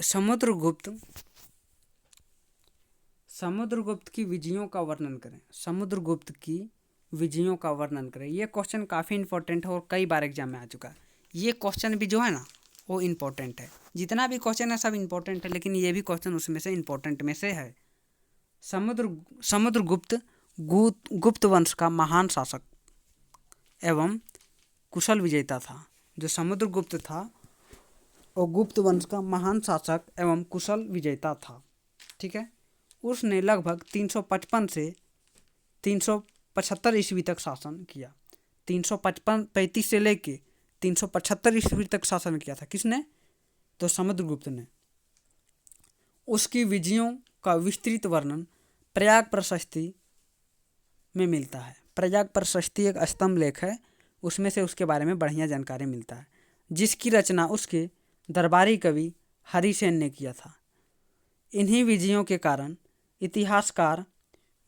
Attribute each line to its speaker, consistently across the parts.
Speaker 1: समुद्रगुप्त समुद्रगुप्त की विजयों का वर्णन करें। समुद्रगुप्त की विजयों का वर्णन करें। ये क्वेश्चन काफ़ी इंपॉर्टेंट है और कई बार एग्जाम में आ चुका है। ये क्वेश्चन भी जो है ना वो इम्पोर्टेंट है। जितना भी क्वेश्चन है सब इम्पोर्टेंट है, लेकिन ये भी क्वेश्चन उसमें से इम्पोर्टेंट में से है। समुद्रगुप्त गुप्त वंश का महान शासक एवं कुशल विजेता था। जो समुद्रगुप्त था वो गुप्त वंश का महान शासक एवं कुशल विजेता था। ठीक है। उसने लगभग 355 से 375 ईस्वी तक शासन किया। 355 से लेके 375 ईस्वी तक शासन किया था। किसने? तो समुद्रगुप्त ने। उसकी विजयों का विस्तृत वर्णन प्रयाग प्रशस्ति में मिलता है। प्रयाग प्रशस्ति एक स्तंभ लेख है, उसमें से उसके बारे में बढ़िया जानकारी मिलता है, जिसकी रचना उसके दरबारी कवि हरिसेन ने किया था। इन्हीं विजयों के कारण इतिहासकार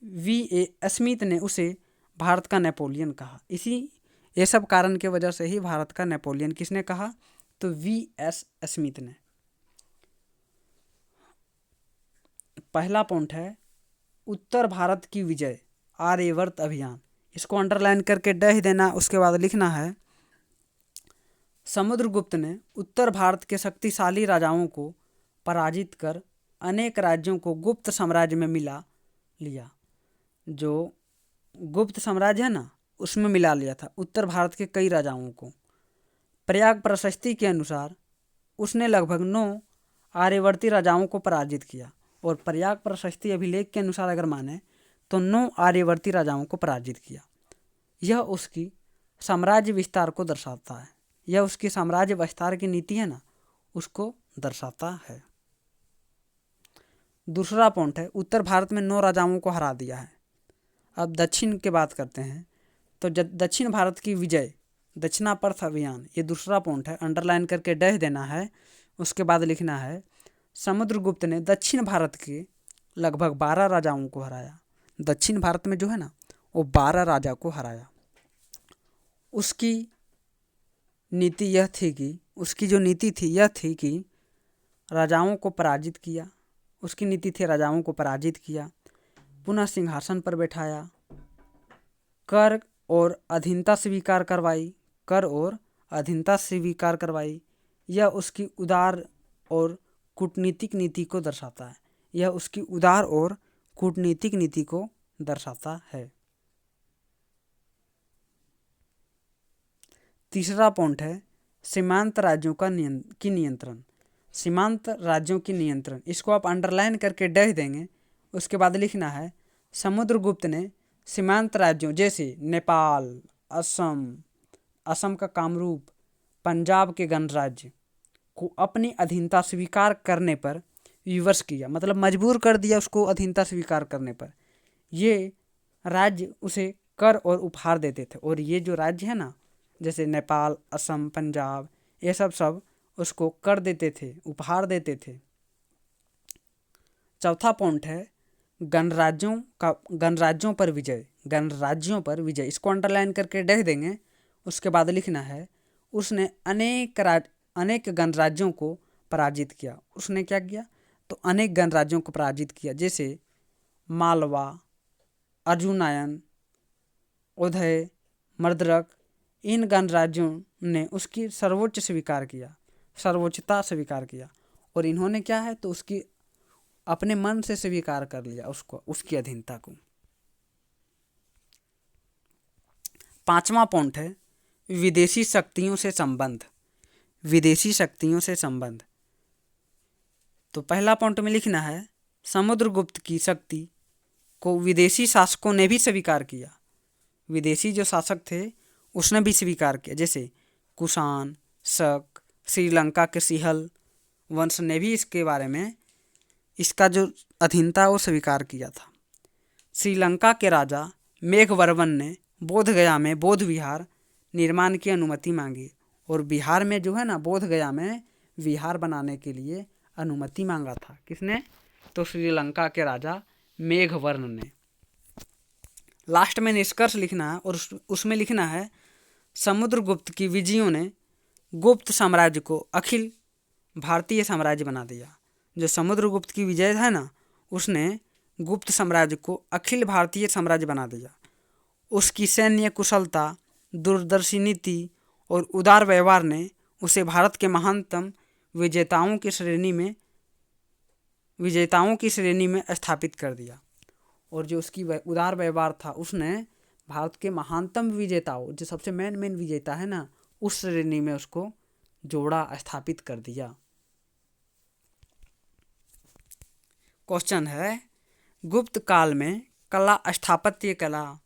Speaker 1: V.A. स्मिथ ने उसे भारत का नेपोलियन कहा। ये सब कारण के वजह से ही भारत का नेपोलियन किसने कहा? तो V.S. स्मिथ ने। पहला पॉइंट है उत्तर भारत की विजय, आर्यवर्त अभियान। इसको अंडरलाइन करके डह देना। उसके बाद लिखना है समुद्रगुप्त ने उत्तर भारत के शक्तिशाली राजाओं को पराजित कर अनेक राज्यों को गुप्त साम्राज्य में मिला लिया। जो गुप्त साम्राज्य है ना उसमें मिला लिया था उत्तर भारत के कई राजाओं को। प्रयाग प्रशस्ति के अनुसार उसने लगभग 9 आर्यवर्ती राजाओं को पराजित किया। और प्रयाग प्रशस्ति अभिलेख के अनुसार अगर माने तो 9 आर्यवर्ती राजाओं को पराजित किया। यह उसकी साम्राज्य विस्तार को दर्शाता है। यह उसकी साम्राज्य विस्तार की नीति है ना उसको दर्शाता है। दूसरा पॉइंट है उत्तर भारत में 9 राजाओं को हरा दिया है। अब दक्षिण की बात करते हैं तो दक्षिण भारत की विजय, दक्षिणापर्थ अभियान, ये दूसरा पॉइंट है। अंडरलाइन करके डह देना है। उसके बाद लिखना है समुद्रगुप्त ने दक्षिण भारत के लगभग 12 राजाओं को हराया। दक्षिण भारत में जो है ना वो 12 राजा को हराया। उसकी नीति यह थी कि उसकी जो नीति थी यह थी कि राजाओं को पराजित किया। उसकी नीति थी राजाओं को पराजित किया, पुनः सिंहासन पर बैठाया, कर और अधीनता स्वीकार करवाई, कर और अधीनता स्वीकार करवाई। यह उसकी उदार और कूटनीतिक नीति को दर्शाता है। यह उसकी उदार और कूटनीतिक नीति को दर्शाता है। तीसरा पॉइंट है सीमांत राज्यों का नियंत्रण। सीमांत राज्यों की नियंत्रण, इसको आप अंडरलाइन करके डह देंगे। उसके बाद लिखना है समुद्रगुप्त ने सीमांत राज्यों जैसे नेपाल, असम का कामरूप, पंजाब के गणराज्य को अपनी अधीनता स्वीकार करने पर विवश किया। मतलब मजबूर कर दिया उसको अधीनता स्वीकार करने पर। ये राज्य उसे कर और उपहार देते थे। और ये जो राज्य है ना जैसे नेपाल, असम, पंजाब, ये सब उसको कर देते थे, उपहार देते थे। चौथा पॉइंट है गणराज्यों पर विजय। गणराज्यों पर विजय, इसको अंडरलाइन करके डह देंगे। उसके बाद लिखना है उसने अनेक गणराज्यों को पराजित किया। उसने क्या किया? तो अनेक गणराज्यों को पराजित किया, जैसे मालवा, अर्जुनायन, उदय, मर्दरक। इन गणराज्यों ने उसकी सर्वोच्चता स्वीकार किया। और इन्होंने क्या है तो उसकी अपने मन से स्वीकार कर लिया उसकी अधीनता को। पांचवा पॉइंट है विदेशी शक्तियों से संबंध। विदेशी शक्तियों से संबंध, तो पहला पॉइंट में लिखना है समुद्रगुप्त की शक्ति को विदेशी शासकों ने भी स्वीकार किया। विदेशी जो शासक थे उसने भी स्वीकार किया, जैसे कुषाण, शक, श्रीलंका के सिंहल वंश ने भी इसके बारे में इसका जो अधीनता वो स्वीकार किया था। श्रीलंका के राजा मेघवर्मन ने बोधगया में बौद्ध विहार निर्माण की अनुमति मांगी। और बिहार में जो है ना बोधगया में विहार बनाने के लिए अनुमति मांगा था। किसने? तो श्रीलंका के राजा मेघवर्ण ने। लास्ट में निष्कर्ष लिखना है और उसमें लिखना है समुद्रगुप्त की विजयों ने गुप्त साम्राज्य को अखिल भारतीय साम्राज्य बना दिया। जो समुद्रगुप्त की विजय है ना, उसने गुप्त साम्राज्य को अखिल भारतीय साम्राज्य बना दिया। उसकी सैन्य कुशलता, दूरदर्शी नीति और उदार व्यवहार ने उसे भारत के महानतम विजेताओं की श्रेणी में स्थापित कर दिया। और जो उसकी उदार व्यवहार था, उसने भारत के महानतम विजेताओं, जो सबसे मेन विजेता है ना, उस श्रेणी में उसको जोड़ा, स्थापित कर दिया। क्वेश्चन है, गुप्त काल में कला, स्थापत्य कला,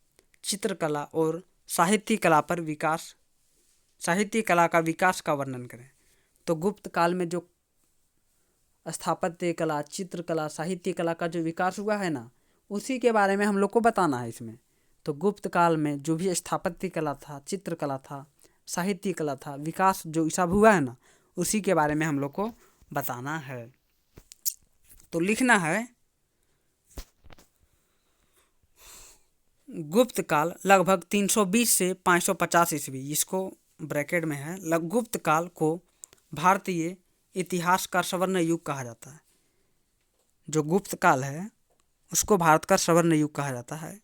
Speaker 1: चित्रकला और साहित्य कला का विकास का वर्णन करें। तो गुप्त काल में जो स्थापत्य कला, चित्रकला, साहित्य कला का जो विकास हुआ है ना, उसी के बारे में हम लोग को बताना है इसमें। तो गुप्त काल में जो भी स्थापत्य कला था, चित्रकला था, साहित्य कला था, विकास जो सब हुआ है ना, उसी के बारे में हम लोग को बताना है। तो लिखना है, गुप्त काल लगभग 320 से 550 ईस्वी, इसको ब्रैकेट में है। गुप्त काल को भारतीय इतिहास का स्वर्ण युग कहा जाता है। जो गुप्त काल है उसको भारत का स्वर्ण युग कहा जाता है।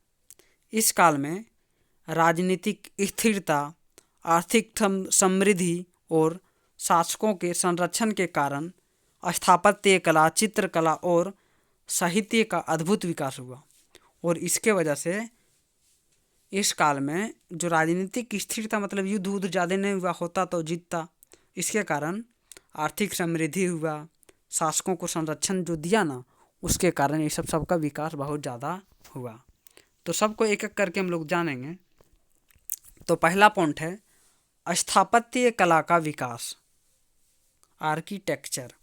Speaker 1: इस काल में राजनीतिक स्थिरता, आर्थिक समृद्धि और शासकों के संरक्षण के कारण स्थापत्य कला, चित्रकला और साहित्य का अद्भुत विकास हुआ। और इसके वजह से इस काल में जो राजनीतिक स्थिरता, मतलब युद्ध उद्ध ज़्यादा नहीं हुआ, होता तो जीतता, इसके कारण आर्थिक समृद्धि हुआ, शासकों को संरक्षण जो दिया ना, उसके कारण ये सबका विकास बहुत ज़्यादा हुआ। तो सबको एक एक करके हम लोग जानेंगे। तो पहला पॉइंट है स्थापत्य कला का विकास, आर्किटेक्चर,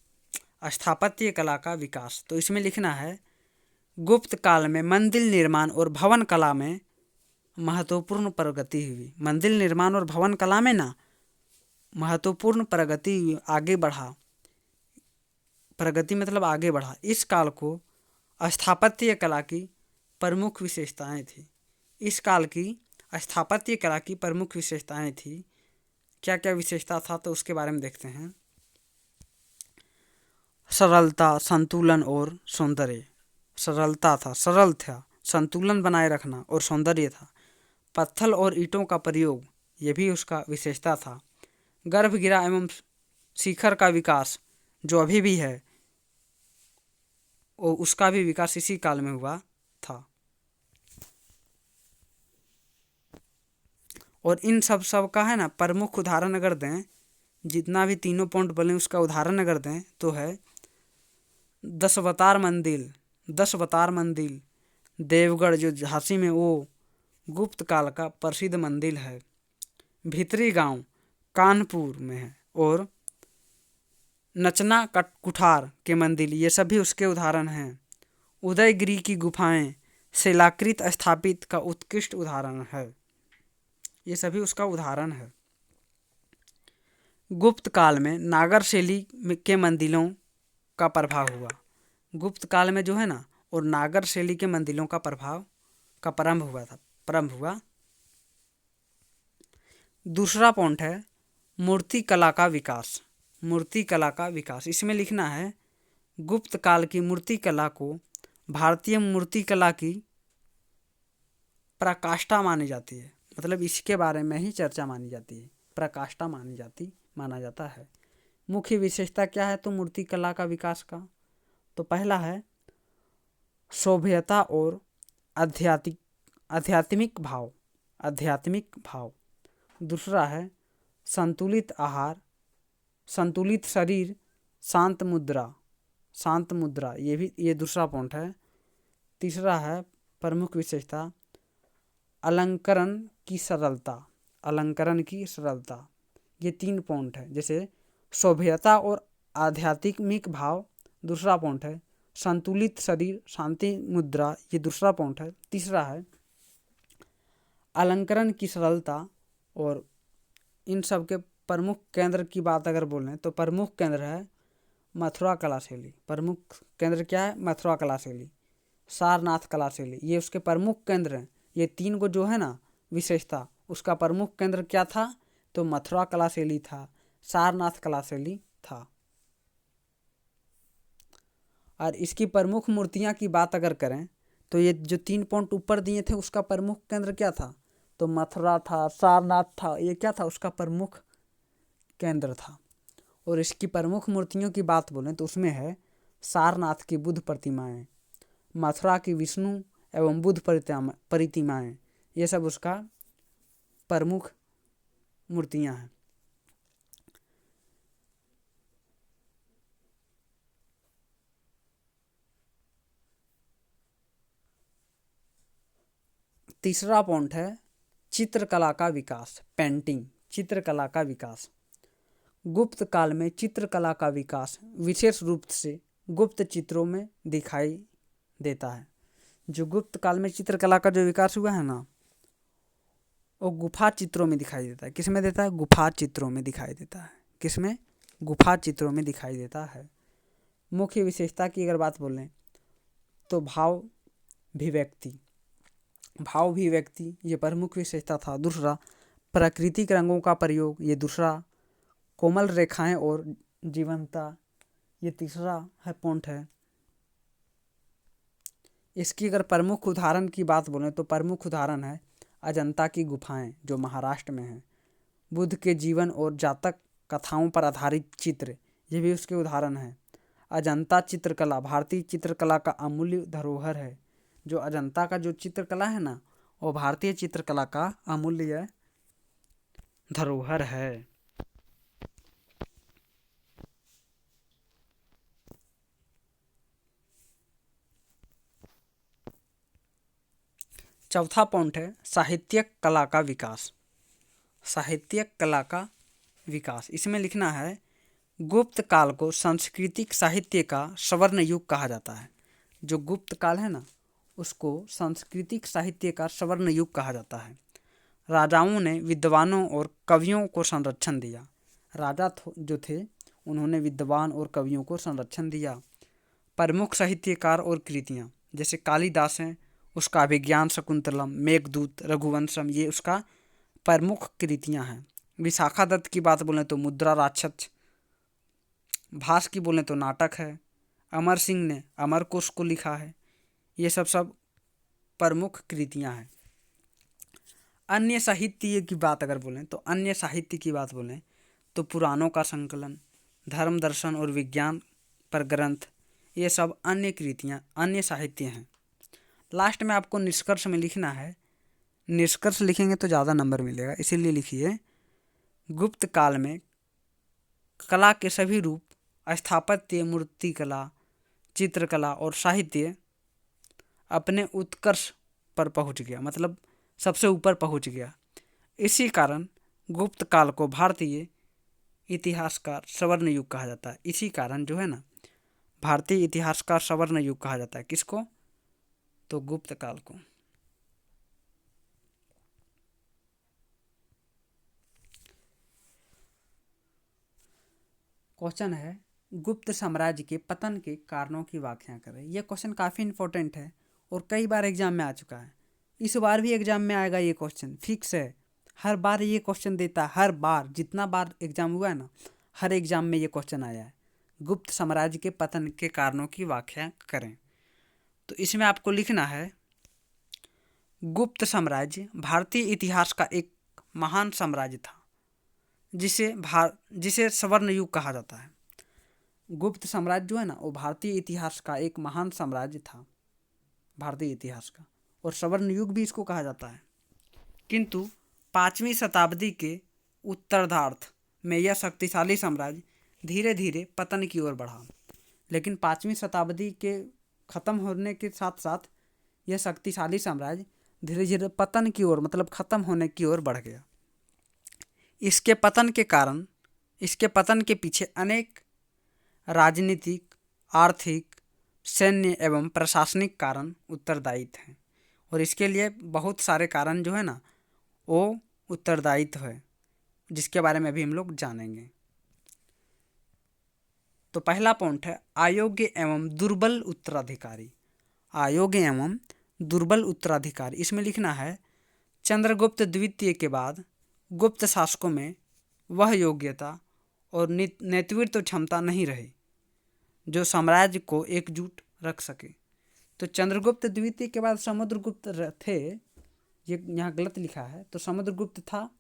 Speaker 1: स्थापत्य कला का विकास। तो इसमें लिखना है, गुप्त काल में मंदिर निर्माण और भवन कला में महत्वपूर्ण प्रगति हुई। मंदिर निर्माण और भवन कला में ना महत्वपूर्ण प्रगति आगे बढ़ा। प्रगति मतलब आगे बढ़ा। इस काल को स्थापत्य कला की प्रमुख विशेषताएं थी। इस काल की स्थापत्य कला की प्रमुख विशेषताएं थी। क्या क्या विशेषता था, तो उसके बारे में देखते हैं। सरलता, संतुलन और सौंदर्य। सरलता था, सरल था, संतुलन बनाए रखना और सौंदर्य था। पत्थर और ईंटों का प्रयोग, ये भी उसका विशेषता था। गर्भगृह एवं शिखर का विकास जो अभी भी है, और उसका भी विकास इसी काल में हुआ था। और इन सब का है ना प्रमुख उदाहरण अगर दें, जितना भी तीनों पॉइंट बोले उसका उदाहरण अगर दें, तो है दशावतार मंदिर देवगढ़ जो झांसी में, वो गुप्त काल का प्रसिद्ध मंदिर है। भीतरी गांव कानपुर में है। और नचना कुठार के मंदिर, ये सभी उसके उदाहरण हैं। उदयगिरी की गुफाएं शिलाकृत स्थापित का उत्कृष्ट उदाहरण है। ये सभी उसका उदाहरण है। गुप्त काल में नागर शैली के मंदिरों का प्रभाव हुआ। गुप्त काल में जो है ना, और नागर शैली के मंदिरों का प्रभाव का प्रारंभ हुआ। दूसरा पॉइंट है मूर्ति कला का विकास। मूर्ति कला का विकास, इसमें लिखना है, गुप्त काल की मूर्ति कला को भारतीय मूर्ति कला की पराकाष्ठा मानी जाती है। मतलब इसके बारे में ही चर्चा मानी जाती है, पराकाष्ठा माना जाता है। मुख्य विशेषता क्या है तो मूर्ति कला का विकास का? तो पहला है सभ्यता और आध्यात्मिक भाव। दूसरा है संतुलित आहार, संतुलित शरीर, शांत मुद्रा, ये दूसरा पॉइंट है। तीसरा है प्रमुख विशेषता अलंकरण की सरलता। ये 3 पॉइंट है। जैसे सभ्यता और आध्यात्मिक भाव दूसरा पॉइंट है, संतुलित शरीर, शांति मुद्रा, ये दूसरा पॉइंट है। तीसरा है अलंकरण की सरलता। और इन सब के प्रमुख केंद्र की बात अगर बोलें तो प्रमुख केंद्र है मथुरा कला शैली। प्रमुख केंद्र क्या है? मथुरा कला शैली, सारनाथ कला शैली, ये उसके प्रमुख केंद्र हैं। ये 3 को जो है ना विशेषता, उसका प्रमुख केंद्र क्या था तो मथुरा कला शैली था, सारनाथ कला शैली था। और इसकी प्रमुख मूर्तियाँ की बात अगर करें तो ये जो 3 पॉइंट ऊपर दिए थे उसका प्रमुख केंद्र क्या था? तो मथुरा था, सारनाथ था, ये क्या था? उसका प्रमुख केंद्र था। और इसकी प्रमुख मूर्तियों की बात बोलें तो उसमें है सारनाथ की बुद्ध प्रतिमाएं, मथुरा की विष्णु एवं बुद्ध प्रतिमाएं, ये सब उसका प्रमुख मूर्तियां हैं। तीसरा पॉइंट है चित्रकला का विकास, पेंटिंग, चित्रकला का विकास। गुप्त काल में चित्रकला का विकास विशेष रूप से गुप्त चित्रों में दिखाई देता है। जो गुप्त काल में चित्रकला का जो विकास हुआ है ना, वो गुफा चित्रों में दिखाई देता है। किसमें देता है? गुफा चित्रों में दिखाई देता है। किसमें? गुफा चित्रों में दिखाई देता है। मुख्य विशेषता की अगर बात बोलें तो भावाभिव्यक्ति, ये प्रमुख विशेषता था। दूसरा प्राकृतिक रंगों का प्रयोग, ये दूसरा। कोमल रेखाएं और जीवंतता, ये तीसरा पॉइंट है। इसकी अगर प्रमुख उदाहरण की बात बोलें तो प्रमुख उदाहरण है अजंता की गुफाएं जो महाराष्ट्र में है। बुद्ध के जीवन और जातक कथाओं पर आधारित चित्र, ये भी उसके उदाहरण हैं। अजंता चित्रकला भारतीय चित्रकला का अमूल्य धरोहर है। जो अजंता का जो चित्रकला है ना, वो भारतीय चित्रकला का अमूल्य धरोहर है। चौथा पॉइंट है साहित्यिक कला का विकास। साहित्यिक कला का विकास, इसमें लिखना है गुप्त काल को सांस्कृतिक साहित्य का स्वर्ण युग कहा जाता है। जो गुप्त काल है ना, उसको सांस्कृतिक साहित्य का स्वर्ण युग कहा जाता है। राजाओं ने विद्वानों और कवियों को संरक्षण दिया। राजा जो थे उन्होंने विद्वान और कवियों को संरक्षण दिया। प्रमुख साहित्यकार और कृतियाँ, जैसे कालिदास हैं, उसका अभिज्ञान शकुंतलम, मेघदूत, रघुवंशम, ये उसका प्रमुख कृतियाँ हैं। विशाखा दत्त की बात बोलें तो मुद्रा राक्षस, भास की बोलें तो नाटक है। अमर सिंह ने अमरकोश को लिखा है। ये सब प्रमुख कृतियाँ हैं। अन्य साहित्य की बात अगर बोलें तो अन्य साहित्य की बात बोलें तो पुराणों का संकलन, धर्म दर्शन और विज्ञान पर ग्रंथ, ये सब अन्य कृतियाँ, अन्य साहित्य हैं। लास्ट में आपको निष्कर्ष में लिखना है। निष्कर्ष लिखेंगे तो ज़्यादा नंबर मिलेगा, इसीलिए लिखिए गुप्त काल में कला के सभी रूप, स्थापत्य, मूर्तिकला, चित्रकला और साहित्य अपने उत्कर्ष पर पहुंच गया, मतलब सबसे ऊपर पहुंच गया। इसी कारण गुप्त काल को भारतीय इतिहास का स्वर्ण युग कहा जाता है। इसी कारण जो है ना, भारतीय इतिहास का स्वर्ण युग कहा जाता है। किसको? तो गुप्त काल को। क्वेश्चन है गुप्त साम्राज्य के पतन के कारणों की व्याख्या करें। यह क्वेश्चन काफ़ी इंपॉर्टेंट है और कई बार एग्जाम में आ चुका है। इस बार भी एग्जाम में आएगा ये क्वेश्चन, फिक्स है। हर बार ये क्वेश्चन देता है, हर बार जितना बार एग्जाम हुआ है ना, हर एग्जाम में ये क्वेश्चन आया है। गुप्त साम्राज्य के पतन के कारणों की व्याख्या करें। तो इसमें आपको लिखना है गुप्त साम्राज्य भारतीय इतिहास का एक महान साम्राज्य था जिसे स्वर्ण युग कहा जाता है। गुप्त साम्राज्य जो है ना, वो भारतीय इतिहास का एक महान साम्राज्य था, भारतीय इतिहास का, और स्वर्ण युग भी इसको कहा जाता है। किंतु 5वीं शताब्दी के उत्तरार्ध में यह शक्तिशाली साम्राज्य धीरे धीरे पतन की ओर बढ़ा। लेकिन 5वीं शताब्दी के ख़त्म होने के साथ साथ यह शक्तिशाली साम्राज्य धीरे धीरे पतन की ओर, मतलब ख़त्म होने की ओर बढ़ गया। इसके पतन के पीछे अनेक राजनीतिक, आर्थिक, सैन्य एवं प्रशासनिक कारण उत्तरदायी हैं। और इसके लिए बहुत सारे कारण जो है ना, वो उत्तरदायित्व है, जिसके बारे में अभी हम लोग जानेंगे। तो पहला पॉइंट है अयोग्य एवं दुर्बल उत्तराधिकारी। अयोग्य एवं दुर्बल उत्तराधिकारी, इसमें लिखना है चंद्रगुप्त द्वितीय के बाद गुप्त शासकों में वह योग्यता और नेतृत्व क्षमता नहीं रही जो साम्राज्य को एकजुट रख सके। तो चंद्रगुप्त द्वितीय के बाद समुद्रगुप्त थे, ये यहाँ गलत लिखा है, तो समुद्रगुप्त था,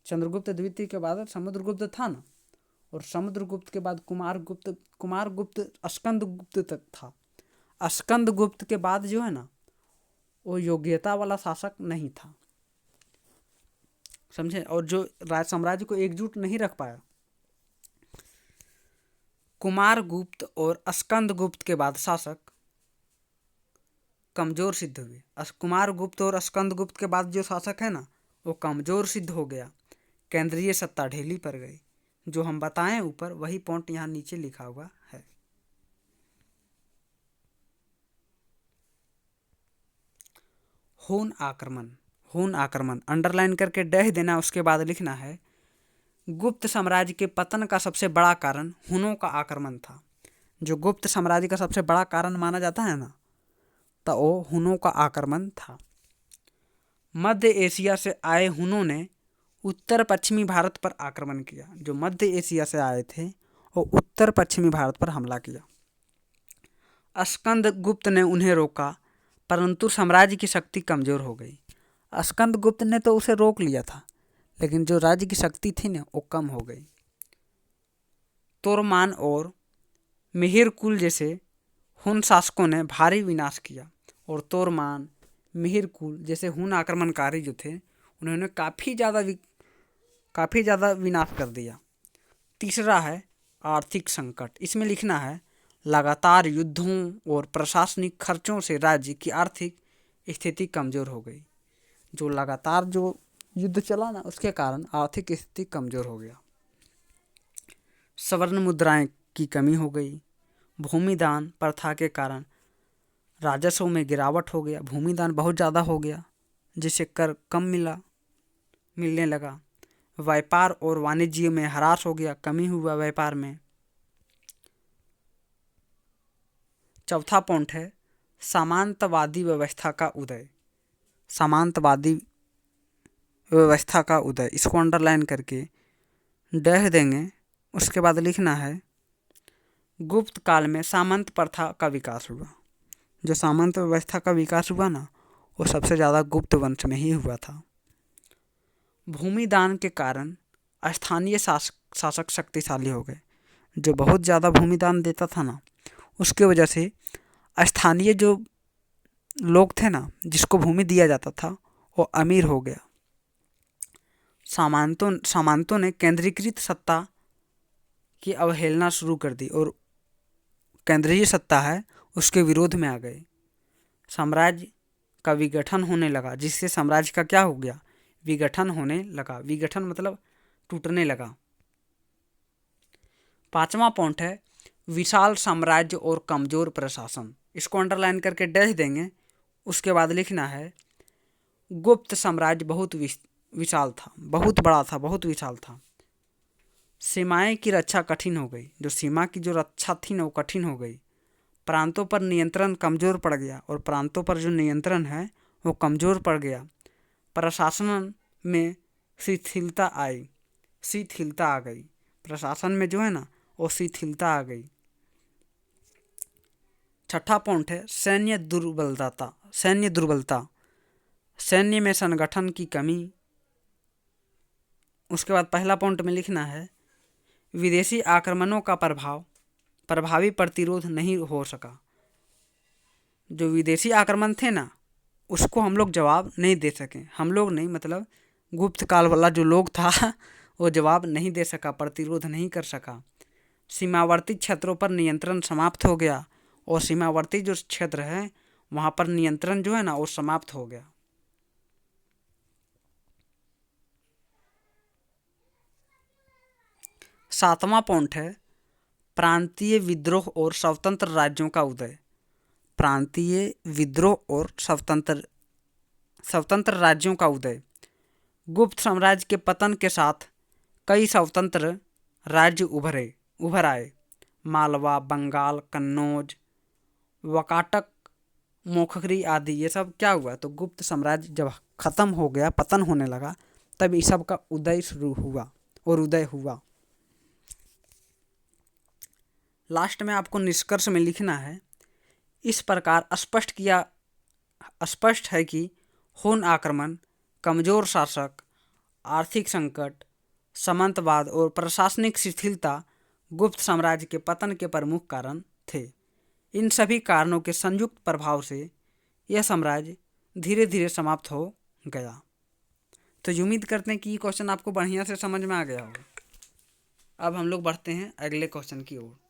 Speaker 1: चंद्रगुप्त द्वितीय के बाद समुद्रगुप्त था ना, और समुद्रगुप्त के बाद कुमारगुप्त स्कंदगुप्त तक था। स्कंदगुप्त के बाद जो है ना, वो योग्यता वाला शासक नहीं था, समझे, और जो राज साम्राज्य को एकजुट नहीं रख पाया। कुमारगुप्त और स्कंदगुप्त के बाद शासक कमजोर सिद्ध हुए। कुमारगुप्त और स्कंदगुप्त के बाद जो शासक है ना, वो कमजोर सिद्ध हो गया, केंद्रीय सत्ता ढीली पड़ गई। जो हम बताएं ऊपर वही पॉइंट यहाँ नीचे लिखा हुआ है। हून आक्रमण अंडरलाइन करके डह देना, उसके बाद लिखना है गुप्त साम्राज्य के पतन का सबसे बड़ा कारण हुनों का आक्रमण था। जो गुप्त साम्राज्य का सबसे बड़ा कारण माना जाता है ना, तो वो हुनों का आक्रमण था। मध्य एशिया से आए हुनों ने उत्तर पश्चिमी भारत पर आक्रमण किया। जो मध्य एशिया से आए थे वो उत्तर पश्चिमी भारत पर हमला किया। स्कंदगुप्त ने उन्हें रोका, परंतु साम्राज्य की शक्ति कमजोर हो गई। स्कंदगुप्त ने तो उसे रोक लिया था, लेकिन जो राज्य की शक्ति थी ना, वो कम हो गई। तोरमान और मिहिर कुल जैसे हुन शासकों ने भारी विनाश किया, और तोरमान मिहिर कुल जैसे हुन आक्रमणकारी जो थे, उन्होंने काफ़ी ज़्यादा विनाश कर दिया। तीसरा है आर्थिक संकट। इसमें लिखना है लगातार युद्धों और प्रशासनिक खर्चों से राज्य की आर्थिक स्थिति कमज़ोर हो गई। जो लगातार जो युद्ध चला ना, उसके कारण आर्थिक स्थिति कमज़ोर हो गया। स्वर्ण मुद्राएं की कमी हो गई। भूमिदान प्रथा के कारण राजस्व में गिरावट हो गया। भूमिदान बहुत ज़्यादा हो गया, जिससे कर कम मिलने लगा। व्यापार और वाणिज्य में ह्रास हो गया, कमी हुआ व्यापार में। चौथा पॉइंट है सामंतवादी व्यवस्था का उदय। सामंतवादी व्यवस्था का उदय, इसको अंडरलाइन करके डह देंगे। उसके बाद लिखना है गुप्त काल में सामंत प्रथा का विकास हुआ। जो सामंत व्यवस्था का विकास हुआ ना, वो सबसे ज़्यादा गुप्त वंश में ही हुआ था। भूमिदान के कारण स्थानीय शासक शक्तिशाली हो गए। जो बहुत ज़्यादा भूमिदान देता था ना, उसके वजह से स्थानीय जो लोग थे ना, जिसको भूमि दिया जाता था, वो अमीर हो गया। सामंतों ने केंद्रीकृत सत्ता की अवहेलना शुरू कर दी और केंद्रीय सत्ता है उसके विरोध में आ गए। साम्राज्य का विघटन होने लगा, जिससे साम्राज्य का क्या हो गया, विघटन होने लगा। विघटन मतलब टूटने लगा। पांचवा पॉइंट है विशाल साम्राज्य और कमजोर प्रशासन। इसको अंडरलाइन करके डैश देंगे। उसके बाद लिखना है गुप्त साम्राज्य बहुत विशाल था, बहुत बड़ा था, बहुत विशाल था। सीमाएं की रक्षा कठिन हो गई। जो सीमा की जो रक्षा थी ना, वो कठिन हो गई। प्रांतों पर नियंत्रण कमज़ोर पड़ गया, और प्रांतों पर जो नियंत्रण है वो कमज़ोर पड़ गया। प्रशासन में शिथिलता आ गई। प्रशासन में जो है ना, वो शिथिलता आ गई। छठा पॉइंट है सैन्य दुर्बलता, सैन्य में संगठन की कमी। उसके बाद पहला पॉइंट में लिखना है विदेशी आक्रमणों का प्रभावी प्रतिरोध नहीं हो सका। जो विदेशी आक्रमण थे ना, उसको हम लोग जवाब नहीं दे सके। हम लोग नहीं, मतलब गुप्त काल वाला जो लोग था वो जवाब नहीं दे सका, प्रतिरोध नहीं कर सका। सीमावर्ती क्षेत्रों पर नियंत्रण समाप्त हो गया, और सीमावर्ती जो क्षेत्र है वहाँ पर नियंत्रण जो है ना, वो समाप्त हो गया। सातवां पॉइंट है प्रांतीय विद्रोह और स्वतंत्र राज्यों का उदय। प्रांतीय विद्रोह और स्वतंत्र राज्यों का उदय। गुप्त साम्राज्य के पतन के साथ कई स्वतंत्र राज्य उभर आए। मालवा, बंगाल, कन्नौज, वाकाटक, मोखरी आदि, ये सब क्या हुआ, तो गुप्त साम्राज्य जब खत्म हो गया, पतन होने लगा, तब इस सब का उदय शुरू हुआ और उदय हुआ। लास्ट में आपको निष्कर्ष में लिखना है, इस प्रकार स्पष्ट है कि हुन आक्रमण, कमजोर शासक, आर्थिक संकट, सामंतवाद और प्रशासनिक शिथिलता गुप्त साम्राज्य के पतन के प्रमुख कारण थे। इन सभी कारणों के संयुक्त प्रभाव से यह साम्राज्य धीरे धीरे समाप्त हो गया। तो उम्मीद करते हैं कि ये क्वेश्चन आपको बढ़िया से समझ में आ गया होगा। अब हम लोग बढ़ते हैं अगले क्वेश्चन की ओर।